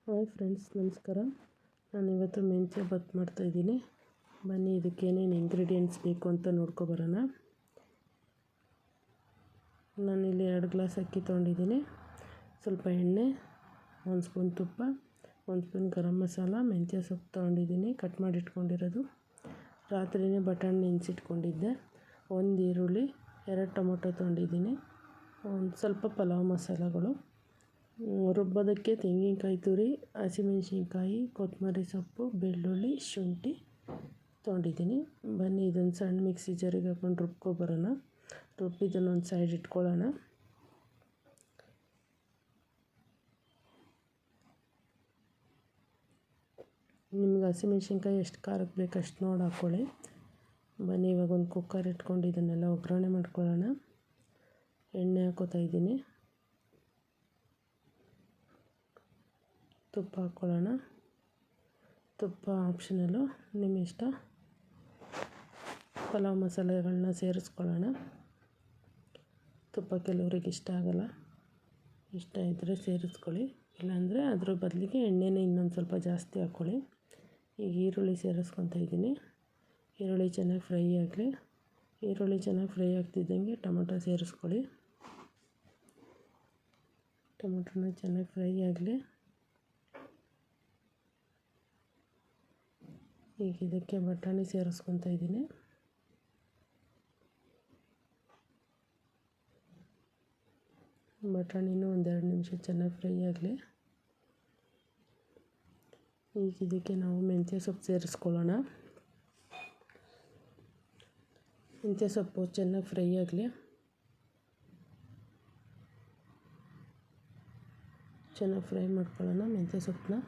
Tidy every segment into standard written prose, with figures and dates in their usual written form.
Hi friends, ನಮಸ್ಕಾರ. ನಾನಿವತ್ತು ಮೆಂತ್ಯ ಬಾತ್ ಮಾಡ್ತಾಯಿದ್ದೀನಿ. ಬನ್ನಿ ಇದಕ್ಕೆ ಏನೇನು ಇಂಗ್ರೀಡಿಯೆಂಟ್ಸ್ ಬೇಕು ಅಂತ ನೋಡ್ಕೊಬರೋಣ. ನಾನಿಲ್ಲಿ 2 ಗ್ಲಾಸ್ ಅಕ್ಕಿ ತೊಗೊಂಡಿದ್ದೀನಿ. ಸ್ವಲ್ಪ ಎಣ್ಣೆ, 1 ಸ್ಪೂನ್ ತುಪ್ಪ, 1 ಸ್ಪೂನ್ ಗರಂ ಮಸಾಲ, ಮೆಂತ್ಯ ಸೊಪ್ಪು ತೊಗೊಂಡಿದ್ದೀನಿ ಕಟ್ ಮಾಡಿ ಇಟ್ಕೊಂಡಿರೋದು. ರಾತ್ರಿಯೇ ಬಟಾಣಿ ನೆನೆಸಿಟ್ಕೊಂಡಿದ್ದೆ. 1 ಈರುಳ್ಳಿ, 2 ಟೊಮೊಟೊ ತೊಗೊಂಡಿದ್ದೀನಿ. ಒಂದು ಸ್ವಲ್ಪ ಪಲಾವ್ ಮಸಾಲೆಗಳು, ರುಬ್ಬೋದಕ್ಕೆ ತೆಂಗಿನಕಾಯಿ ತುರಿ, ಹಸಿಮೆಣ್ಸಿನ್ಕಾಯಿ, ಕೊತ್ತಂಬರಿ ಸೊಪ್ಪು, ಬೆಳ್ಳುಳ್ಳಿ, ಶುಂಠಿ ತೊಗೊಂಡಿದ್ದೀನಿ. ಬನ್ನಿ ಇದನ್ನು ಸಣ್ಣ ಮಿಕ್ಸಿ ಜಾರಿಗೆ ಹಾಕೊಂಡು ರುಬ್ಕೊಬರೋಣ. ರುಬ್ಬಿದ್ದನ್ನು ಒಂದು ಸೈಡ್ ಇಟ್ಕೊಳ್ಳೋಣ. ನಿಮ್ಗೆ ಹಸಿಮೆಣ್ಸಿನ್ಕಾಯಿ ಎಷ್ಟು ಖಾರಕ್ಕೆ ಬೇಕು ಅಷ್ಟು ನೋಡಿ ಹಾಕ್ಕೊಳ್ಳಿ. ಬನ್ನಿ ಇವಾಗ ಒಂದು ಕುಕ್ಕರ್ ಇಟ್ಕೊಂಡು ಇದನ್ನೆಲ್ಲ ಒಗ್ಗರಣೆ ಮಾಡ್ಕೊಳ್ಳೋಣ. ಎಣ್ಣೆ ಹಾಕೋತಾ ಇದ್ದೀನಿ. ತುಪ್ಪ ಹಾಕ್ಕೊಳ್ಳೋಣ. ತುಪ್ಪ ಆಪ್ಷನಲ್ಲು, ನಿಮ್ಮ ಇಷ್ಟ. ಪಲಾವ್ ಮಸಾಲೆಗಳನ್ನ ಸೇರಿಸ್ಕೊಳ್ಳೋಣ. ತುಪ್ಪ ಕೆಲವ್ರಿಗೆ ಇಷ್ಟ ಆಗೋಲ್ಲ, ಇಷ್ಟ ಇದ್ದರೆ ಸೇರಿಸ್ಕೊಳ್ಳಿ, ಇಲ್ಲಾಂದರೆ ಅದ್ರ ಬದಲಿಗೆ ಎಣ್ಣೆನೇ ಇನ್ನೊಂದು ಸ್ವಲ್ಪ ಜಾಸ್ತಿ ಹಾಕ್ಕೊಳ್ಳಿ. ಈಗ ಈರುಳ್ಳಿ ಸೇರಿಸ್ಕೊತಾ ಇದ್ದೀನಿ. ಈರುಳ್ಳಿ ಚೆನ್ನಾಗಿ ಫ್ರೈ ಆಗಲಿ. ಈರುಳ್ಳಿ ಚೆನ್ನಾಗಿ ಫ್ರೈ ಆಗ್ತಿದ್ದಂಗೆ ಟೊಮೊಟೊ ಸೇರಿಸ್ಕೊಳ್ಳಿ. ಟೊಮೊಟೊನ ಚೆನ್ನಾಗಿ ಫ್ರೈ ಆಗಲಿ. ಈಗ ಇದಕ್ಕೆ ಬಟಾಣಿ ಸೇರಿಸ್ಕೊತಾ ಇದ್ದೀನಿ. ಬಟಾಣಿನೂ 1-2 ನಿಮಿಷ ಚೆನ್ನಾಗಿ ಫ್ರೈ ಆಗಲಿ. ಈಗ ಇದಕ್ಕೆ ನಾವು ಮೆಂತ್ಯ ಸೊಪ್ಪು ಸೇರಿಸ್ಕೊಳ್ಳೋಣ. ಮೆಂತ್ಯ ಸೊಪ್ಪು ಚೆನ್ನಾಗಿ ಫ್ರೈ ಆಗಲಿ. ಚೆನ್ನಾಗಿ ಫ್ರೈ ಮಾಡ್ಕೊಳ್ಳೋಣ ಮೆಂತ್ಯ ಸೊಪ್ಪನ್ನ.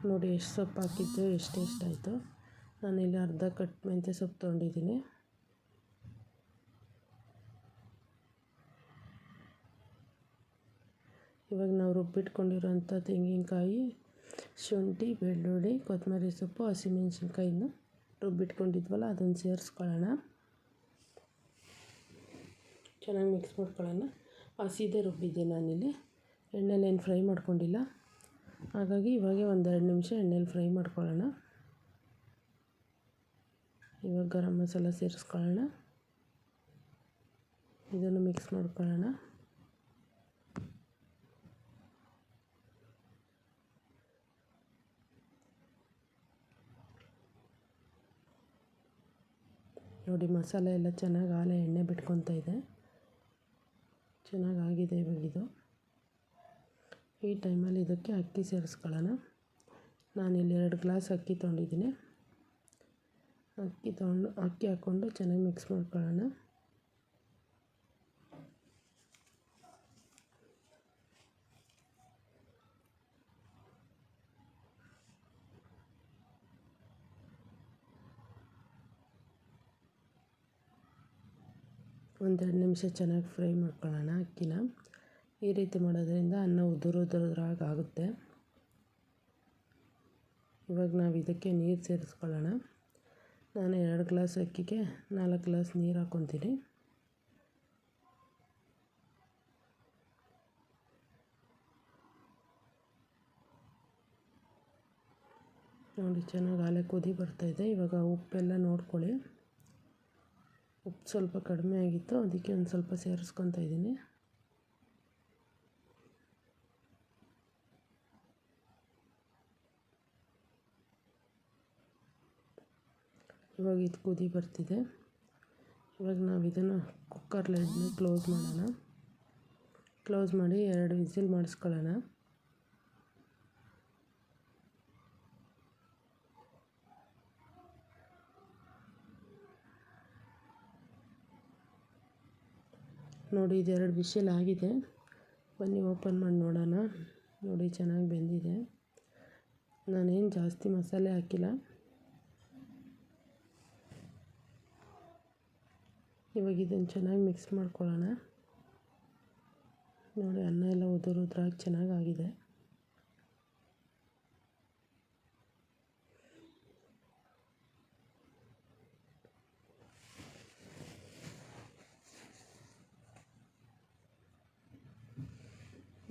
ನೋಡಿ ಎಷ್ಟು ಸೊಪ್ಪು ಹಾಕಿದ್ದು, ಎಷ್ಟಾಯಿತು. ನಾನಿಲ್ಲಿ ಅರ್ಧ ಕಟ್ ಮೆಂತ್ಯ ಸೊಪ್ಪು ತೊಗೊಂಡಿದ್ದೀನಿ. ಇವಾಗ ನಾವು ರುಬ್ಬಿಟ್ಕೊಂಡಿರೋಂಥ ತೆಂಗಿನಕಾಯಿ, ಶುಂಠಿ, ಬೆಳ್ಳುಳ್ಳಿ, ಕೊತ್ತಂಬರಿ ಸೊಪ್ಪು, ಹಸಿಮೆಣ್ಸಿನ್ಕಾಯಿನ ರುಬ್ಬಿಟ್ಕೊಂಡಿದ್ವಲ್ಲ ಅದನ್ನು ಸೇರಿಸ್ಕೊಳ್ಳೋಣ. ಚೆನ್ನಾಗಿ ಮಿಕ್ಸ್ ಮಾಡ್ಕೊಳ್ಳೋಣ. ಹಸಿದೇ ರುಬ್ಬಿದ್ದೆ ನಾನಿಲ್ಲಿ, ಎಣ್ಣೆಲೇನು ಫ್ರೈ ಮಾಡ್ಕೊಂಡಿಲ್ಲ. ಹಾಗಾಗಿ ಇವಾಗೆ 1-2 ನಿಮಿಷ ಎಣ್ಣೆಲಿ ಫ್ರೈ ಮಾಡ್ಕೊಳ್ಳೋಣ. ಇವಾಗ ಗರಂ ಮಸಾಲ ಸೇರಿಸ್ಕೊಳ್ಳೋಣ. ಇದನ್ನು ಮಿಕ್ಸ್ ಮಾಡ್ಕೊಳ್ಳೋಣ. ನೋಡಿ ಮಸಾಲೆ ಎಲ್ಲ ಚೆನ್ನಾಗಿ ಆಲೆ ಎಣ್ಣೆ ಬಿಟ್ಕೊತಾ ಇದೆ. ಚೆನ್ನಾಗಾಗಿದೆ ಇವಾಗಿದು. ಈ ಟೈಮಲ್ಲಿ ಇದಕ್ಕೆ ಅಕ್ಕಿ ಸೇರಿಸ್ಕೊಳ್ಳೋಣ. ನಾನಿಲ್ಲಿ 2 ಗ್ಲಾಸ್ ಅಕ್ಕಿ ತೊಗೊಂಡಿದ್ದೀನಿ. ಅಕ್ಕಿ ಹಾಕ್ಕೊಂಡು ಚೆನ್ನಾಗಿ ಮಿಕ್ಸ್ ಮಾಡ್ಕೊಳ್ಳೋಣ. ಒಂದೆರಡು ನಿಮಿಷ ಚೆನ್ನಾಗಿ ಫ್ರೈ ಮಾಡ್ಕೊಳ್ಳೋಣ ಅಕ್ಕಿನ. ಈ ರೀತಿ ಮಾಡೋದ್ರಿಂದ ಅನ್ನ ಉದುರಾಗುತ್ತೆ. ಇವಾಗ ನಾವು ಇದಕ್ಕೆ ನೀರು ಸೇರಿಸ್ಕೊಳ್ಳೋಣ. ನಾನು 2 ಗ್ಲಾಸ್ ಅಕ್ಕಿಗೆ 4 ಗ್ಲಾಸ್ ನೀರು ಹಾಕ್ಕೊತೀನಿ. ನೋಡಿ ಚೆನ್ನಾಗಿ ಆಲೆ ಕುದಿ ಬರ್ತಾಯಿದೆ. ಇವಾಗ ಉಪ್ಪೆಲ್ಲ ನೋಡ್ಕೊಳ್ಳಿ. ಉಪ್ಪು ಸ್ವಲ್ಪ ಕಡಿಮೆ ಆಗಿತ್ತು, ಅದಕ್ಕೆ ಒಂದು ಸ್ವಲ್ಪ ಸೇರಿಸ್ಕೊತಾ ಇದ್ದೀನಿ. ಇವಾಗ ಇದು ಕುದಿ ಬರ್ತಿದೆ. ಇವಾಗ ನಾವು ಇದನ್ನು ಕುಕ್ಕರ್ ಲಿಡ್ನ ಕ್ಲೋಸ್ ಮಾಡೋಣ. ಕ್ಲೋಸ್ ಮಾಡಿ 2 ವಿಸಿಲ್ ಮಾಡಿಸ್ಕೊಳ್ಳೋಣ. ನೋಡಿ ಇದು 2 ವಿಷಲ್ ಆಗಿದೆ. ಬನ್ನಿ ಓಪನ್ ಮಾಡಿ ನೋಡೋಣ. ನೋಡಿ ಚೆನ್ನಾಗಿ ಬೆಂದಿದೆ. ನಾನೇನು ಜಾಸ್ತಿ ಮಸಾಲೆ ಹಾಕಿಲ್ಲ. ಇವಾಗ ಇದನ್ನು ಚೆನ್ನಾಗಿ ಮಿಕ್ಸ್ ಮಾಡ್ಕೊಳ್ಳೋಣ. ನೋಡಿ ಅನ್ನ ಎಲ್ಲ ಉದುರಾಗಿ ಚೆನ್ನಾಗಾಗಿದೆ.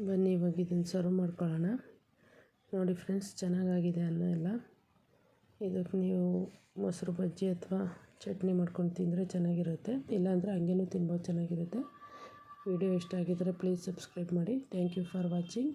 ಬನ್ನಿ ಇವಾಗ ಇದನ್ನು ಸರ್ವ್ ಮಾಡ್ಕೊಳ್ಳೋಣ. ನೋಡಿ ಫ್ರೆಂಡ್ಸ್, ಚೆನ್ನಾಗಾಗಿದೆ ಅನ್ನ ಎಲ್ಲ. ಇದಕ್ಕೆ ನೀವು ಮೊಸರು ಬಜ್ಜಿ ಅಥವಾ ಚಟ್ನಿ ಮಾಡ್ಕೊಂಡು ತಿಂದರೆ ಚೆನ್ನಾಗಿರುತ್ತೆ, ಇಲ್ಲಾಂದರೆ ಹಂಗೇನೂ ತಿನ್ಬೋದು, ಚೆನ್ನಾಗಿರುತ್ತೆ. ವಿಡಿಯೋ ಇಷ್ಟ ಆಗಿದ್ದರೆ ಪ್ಲೀಸ್ ಸಬ್ಸ್ಕ್ರೈಬ್ ಮಾಡಿ. Thank you for watching.